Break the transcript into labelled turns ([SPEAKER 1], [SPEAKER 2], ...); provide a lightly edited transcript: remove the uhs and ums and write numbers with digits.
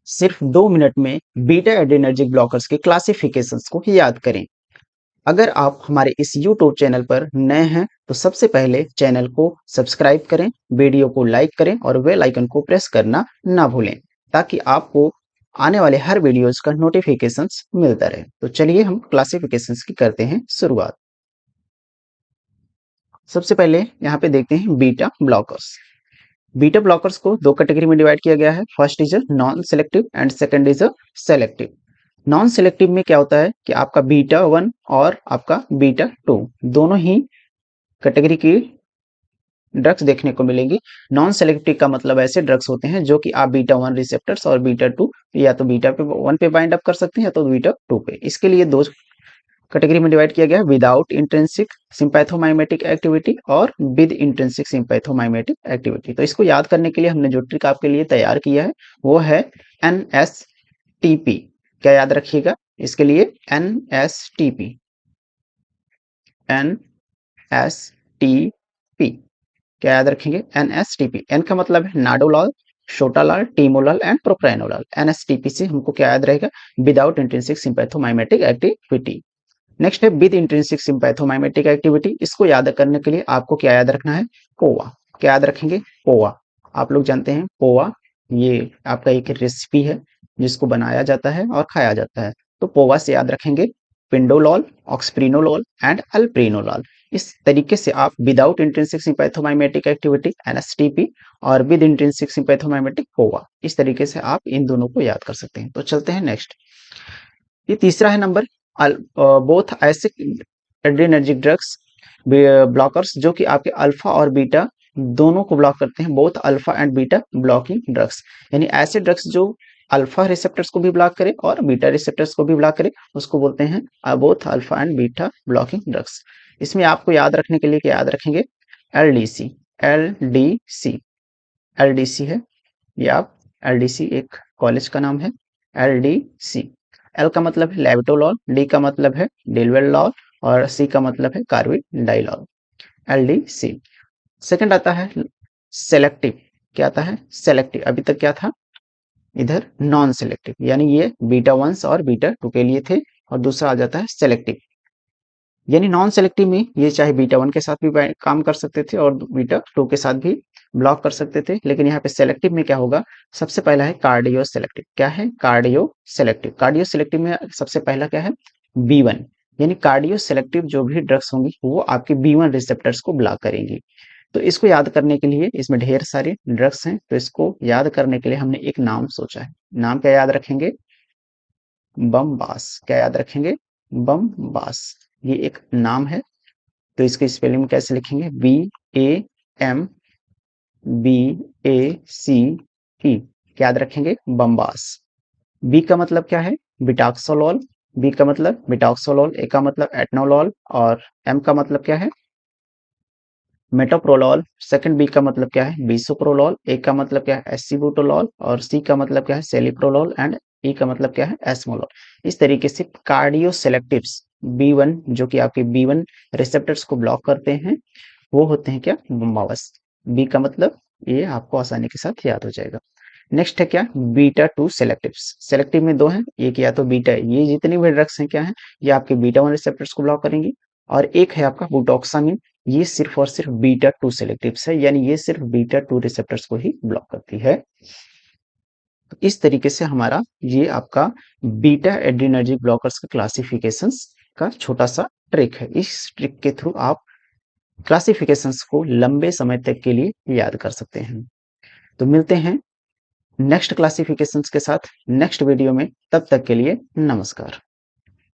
[SPEAKER 1] सिर्फ 2 मिनट में beta adrenergic blockers के क्लासिफिकेशंस को याद करें। अगर आप हमारे इस यूट्यूब चैनल पर नए हैं तो सबसे पहले चैनल को सब्सक्राइब करें, वीडियो को लाइक करें और बेल आइकन को प्रेस करना ना भूलें ताकि आपको आने वाले हर वीडियोज का नोटिफिकेशंस मिलता रहे। तो चलिए हम क्लासिफिकेशंस की करते हैं शुरुआत। सबसे पहले यहाँ पे देखते हैं बीटा ब्लॉकर्स। बीटा ब्लॉकर्स को दो कैटेगरी में डिवाइड किया गया है। First is a non selective and second is a selective. Non selective में क्या होता है कि आपका बीटा 1 और आपका बीटा 2 दोनों ही कैटेगरी की ड्रग्स देखने को मिलेंगी। नॉन सेलेक्टिव का मतलब ऐसे ड्रग्स होते हैं जो कि आप बीटा 1 रिसेप्टर्स और बीटा 2 या तो बीटा 1 पे बाइंड अप कर सकते हैं या तो बीटा 2 पे। इसके लिए दो कैटेगरी में डिवाइड किया गया है, विदाउट इंट्रिंसिक सिंपैथोमाइमेटिक एक्टिविटी और विद इंट्रिंसिक सिंपैथोमाइमेटिक एक्टिविटी। तो इसको याद करने के लिए हमने जो ट्रिक आपके लिए तैयार किया है वो है NSTP। क्या याद रखिएगा इसके लिए? NSTP। NSTP क्या याद रखेंगे? NSTP। N का मतलब है नाडोलॉल, शोटालॉल, टीमोलॉल एंड प्रोप्रानोलॉल। NSTP से हमको क्या याद रहेगा? Without intrinsic sympathomimetic activity. Next है विद इंट्रिंसिक सिंपैथोमाइमेटिक एक्टिविटी। इसको याद करने के लिए आपको क्या याद रखना है? पोवा। क्या याद रखेंगे? पोवा। आप लोग जानते हैं पोवा ये आपका एक रेसिपी है जिसको बनाया जाता है और खाया जाता है। तो पोवा से याद रखेंगे पिंडोलॉल, ऑक्सप्रिनोलॉल एंड अल्प्रिनोलॉल। इस तरीके से आप without intrinsic sympathomimetic activity NSTP और विद इंट्रिंसिक सिंपैथोमाइमेटिक पोवा, इस तरीके से आप इन दोनों को याद कर सकते हैं। तो चलते हैं नेक्स्ट। ये तीसरा है नंबर बोथ ऐसे एड्रेनर्जिक ड्रग्स ब्लॉकर्स जो कि आपके अल्फा और बीटा दोनों को ब्लॉक करते हैं। Both alpha and beta blocking drugs, यानी ऐसे ड्रग्स जो अल्फा रिसेप्टर्स को भी ब्लॉक करे और बीटा रिसेप्टर्स को भी ब्लॉक करे, उसको बोलते हैं both alpha and beta blocking drugs. इसमें आपको याद रखने के लिए क्या याद रखेंगे? LDC। LDC। LDC है ये। आप LDC एक कॉलेज का नाम है। LDC। L का मतलब है लेविटोलॉल, D का मतलब है डिलवेलॉल और C का मतलब है कार्बिडाइलॉल। LDC। सेकंड आता है सेलेक्टिव। क्या आता है? सेलेक्टिव। अभी तक क्या था? इधर नॉन सेलेक्टिव, यानी ये बीटा 1 और बीटा 2 के लिए थे। और दूसरा आ जाता है सेलेक्टिव, यानी नॉन सेलेक्टिव में ये चाहे बीटा 1 के साथ भी काम कर सकते थे और बीटा 2 के साथ भी ब्लॉक कर सकते थे। लेकिन यहाँ पे सेलेक्टिव में क्या होगा? सबसे पहला है कार्डियो सेलेक्टिव। क्या है? Cardio selective. कार्डियो सेलेक्टिव में सबसे पहला क्या है? B1, यानी कार्डियो सेलेक्टिव जो भी ड्रग्स होंगी वो आपके B1 रिसेप्टर्स को ब्लॉक करेंगी। तो इसको याद करने के लिए इसमें ढेर सारे ड्रग्स हैं, तो इसको याद करने के लिए हमने एक नाम सोचा है। नाम क्या याद रखेंगे? बमबास। क्या याद रखेंगे? बमबास। ये एक नाम है। तो इसकी स्पेलिंग कैसे लिखेंगे? BAMBACE। याद रखेंगे? बमबास। बी का मतलब क्या है? बिटाक्सोलॉल। बी का मतलब बिटाक्सोलॉल। ए का मतलब एटनोलॉल और एम का मतलब क्या है? मेटोप्रोलॉल। सेकंड बी का मतलब क्या है? बिसोप्रोलॉल। ए का मतलब क्या है? एसिबुटोलॉल और सी का मतलब क्या है? सेलिप्रोलॉल एंड ई का मतलब क्या है? एस्मोलॉल। इस तरीके से कार्डियो सेलेक्टिव्स B1 जो कि आपके B1 रिसेप्टर्स को ब्लॉक करते हैं वो होते हैं क्या? बम्बावस। बी का मतलब ये आपको आसानी के साथ याद हो जाएगा। नेक्स्ट है क्या? बीटा 2 सेलेक्टिव्स। सेलेक्टिव में दो हैं, एक या तो बीटा, ये जितनी भी ड्रग्स हैं क्या है? ये आपके बीटा 1 रिसेप्टर्स को ब्लॉक करेंगी। और एक है आपका बुटॉक्सामिन, ये सिर्फ और सिर्फ बीटा 2 सेलेक्टिव्स है, यानी ये सिर्फ बीटा 2 रिसेप्टर्स को ही ब्लॉक करती है। तो इस तरीके से हमारा ये आपका बीटा एड्रेनर्जिक ब्लॉकर्स का क्लासिफिकेशंस का छोटा सा ट्रिक है। इस ट्रिक के थ्रू आप क्लासिफिकेशंस को लंबे समय तक के लिए याद कर सकते हैं। तो मिलते हैं नेक्स्ट क्लासिफिकेशंस के साथ नेक्स्ट वीडियो में। तब तक के लिए नमस्कार।